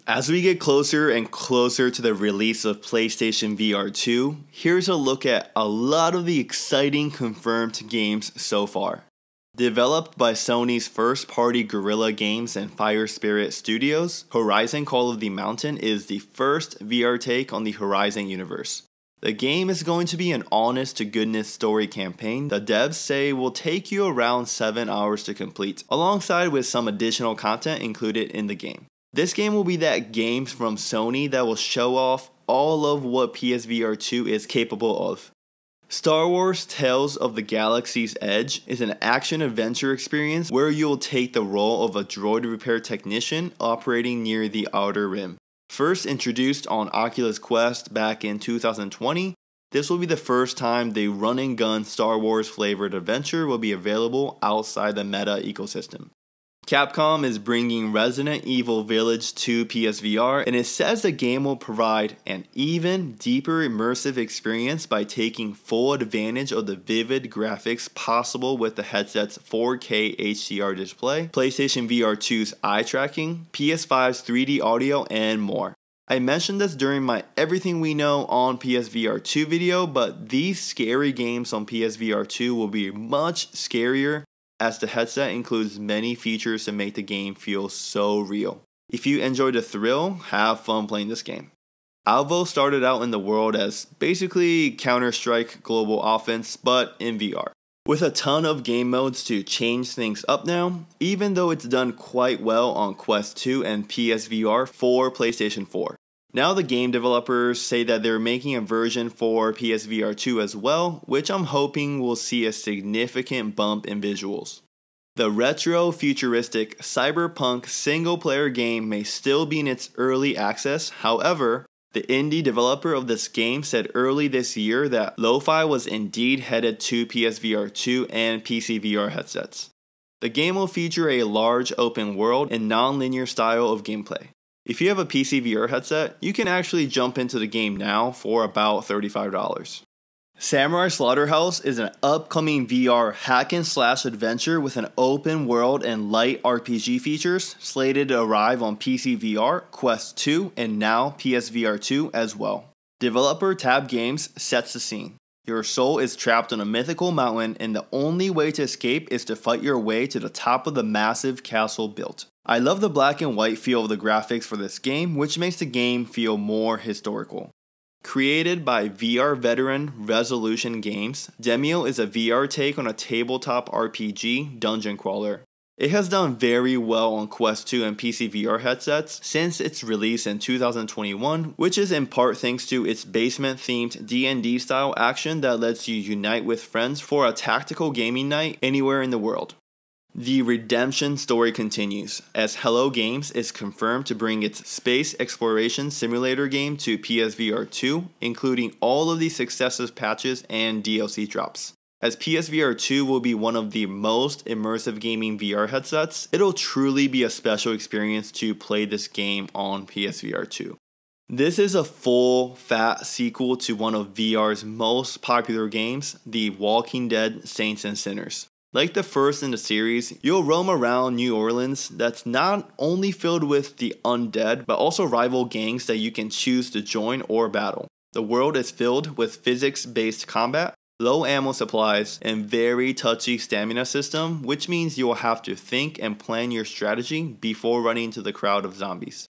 As we get closer and closer to the release of PlayStation VR 2, here's a look at a lot of the exciting confirmed games so far. Developed by Sony's first-party Guerrilla Games and Fire Spirit Studios, Horizon Call of the Mountain is the first VR take on the Horizon universe. The game is going to be an honest-to-goodness story campaign that devs say will take you around 7 hours to complete, alongside with some additional content included in the game. This game will be that game from Sony that will show off all of what PSVR 2 is capable of. Star Wars Tales of the Galaxy's Edge is an action-adventure experience where you'll take the role of a droid repair technician operating near the Outer Rim. First introduced on Oculus Quest back in 2020, this will be the first time the run-and-gun Star Wars flavored adventure will be available outside the Meta ecosystem. Capcom is bringing Resident Evil Village to PSVR, and it says the game will provide an even deeper immersive experience by taking full advantage of the vivid graphics possible with the headset's 4K HDR display, PlayStation VR 2's eye tracking, PS5's 3D audio, and more. I mentioned this during my Everything We Know on PSVR 2 video, but these scary games on PSVR 2 will be much scarier, as the headset includes many features to make the game feel so real. If you enjoy the thrill, have fun playing this game. Alvo started out in the world as basically Counter-Strike Global Offense, but in VR. With a ton of game modes to change things up now, even though it's done quite well on Quest 2 and PSVR for PlayStation 4. Now the game developers say that they're making a version for PSVR 2 as well, which I'm hoping will see a significant bump in visuals. The retro-futuristic cyberpunk single-player game may still be in its early access, however, the indie developer of this game said early this year that Lo-Fi was indeed headed to PSVR 2 and PC VR headsets. The game will feature a large open world and non-linear style of gameplay. If you have a PC VR headset, you can actually jump into the game now for about $35. Samurai Slaughterhouse is an upcoming VR hack-and-slash adventure with an open world and light RPG features, slated to arrive on PC VR, Quest 2, and now PSVR 2 as well. Developer Tab Games sets the scene. Your soul is trapped on a mythical mountain, and the only way to escape is to fight your way to the top of the massive castle built. I love the black and white feel of the graphics for this game, which makes the game feel more historical. Created by VR veteran Resolution Games, Demeo is a VR take on a tabletop RPG dungeon crawler. It has done very well on Quest 2 and PC VR headsets since its release in 2021, which is in part thanks to its basement-themed D&D style action that lets you unite with friends for a tactical gaming night anywhere in the world. The redemption story continues, as Hello Games is confirmed to bring its space exploration simulator game to PSVR 2, including all of the successive patches and DLC drops. As PSVR 2 will be one of the most immersive gaming VR headsets, it'll truly be a special experience to play this game on PSVR 2. This is a full, fat sequel to one of VR's most popular games, The Walking Dead Saints and Sinners. Like the first in the series, you'll roam around New Orleans that's not only filled with the undead, but also rival gangs that you can choose to join or battle. The world is filled with physics-based combat, low ammo supplies, and very touchy stamina system, which means you'll have to think and plan your strategy before running into the crowd of zombies.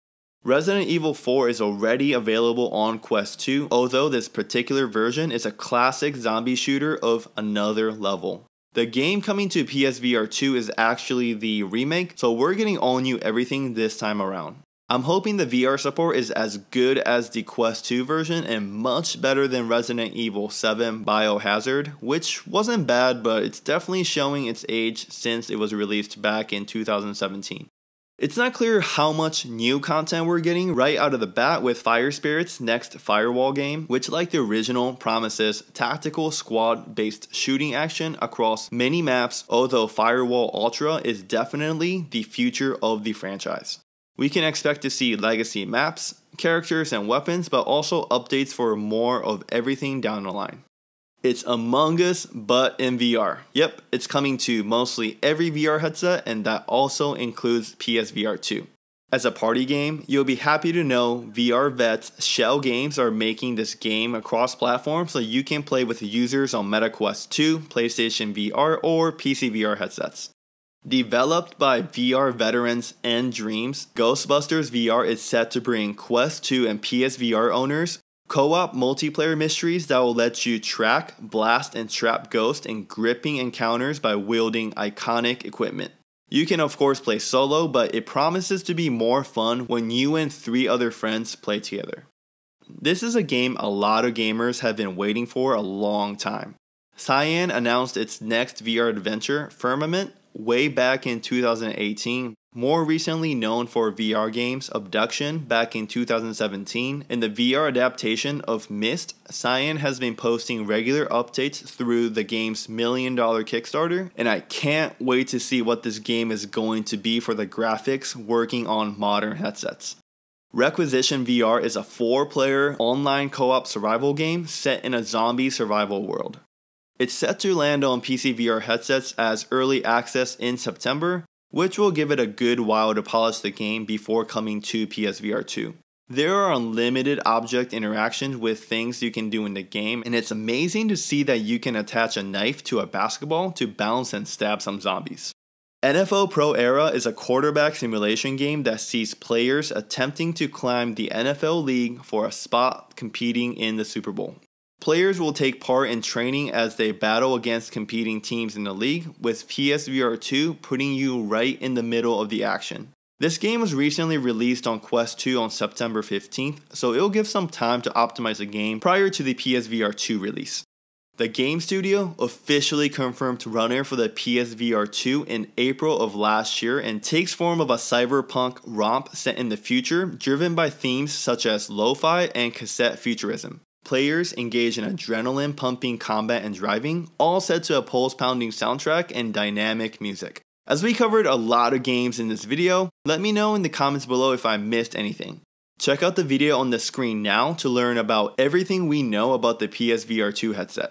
Resident Evil 4 is already available on Quest 2, although this particular version is a classic zombie shooter of another level. The game coming to PSVR 2 is actually the remake, so we're getting all new everything this time around. I'm hoping the VR support is as good as the Quest 2 version and much better than Resident Evil 7 Biohazard, which wasn't bad, but it's definitely showing its age since it was released back in 2017. It's not clear how much new content we're getting right out of the bat with Fire Spirit's next Firewall game, which like the original promises tactical squad-based shooting action across many maps, although Firewall Ultra is definitely the future of the franchise. We can expect to see legacy maps, characters, and weapons, but also updates for more of everything down the line. It's Among Us, but in VR. Yep, it's coming to mostly every VR headset, and that also includes PSVR 2. As a party game, you'll be happy to know VRVet's Shell Games are making this game across platforms so you can play with users on Meta Quest 2, PlayStation VR, or PC VR headsets. Developed by VR veterans nDreams, Ghostbusters VR is set to bring Quest 2 and PSVR owners co-op multiplayer mysteries that will let you track, blast, and trap ghosts in gripping encounters by wielding iconic equipment. You can of course play solo, but it promises to be more fun when you and 3 other friends play together. This is a game a lot of gamers have been waiting for a long time. Cyan announced its next VR adventure, Firmament, way back in 2018, more recently known for VR games Abduction back in 2017, and the VR adaptation of Myst. Cyan has been posting regular updates through the game's $1 million Kickstarter, and I can't wait to see what this game is going to be for the graphics working on modern headsets. Requisition VR is a 4-player online co-op survival game set in a zombie survival world. It's set to land on PC VR headsets as early access in September, which will give it a good while to polish the game before coming to PSVR 2. There are unlimited object interactions with things you can do in the game, and it's amazing to see that you can attach a knife to a basketball to bounce and stab some zombies. NFL Pro Era is a quarterback simulation game that sees players attempting to climb the NFL league for a spot competing in the Super Bowl. Players will take part in training as they battle against competing teams in the league, with PSVR 2 putting you right in the middle of the action. This game was recently released on Quest 2 on September 15th, so it'll give some time to optimize the game prior to the PSVR 2 release. The game studio officially confirmed runner for the PSVR 2 in April of last year and takes form of a cyberpunk romp set in the future, driven by themes such as lo-fi and cassette futurism. Players engage in adrenaline-pumping combat and driving, all set to a pulse-pounding soundtrack and dynamic music. As we covered a lot of games in this video, let me know in the comments below if I missed anything. Check out the video on the screen now to learn about everything we know about the PSVR 2 headset.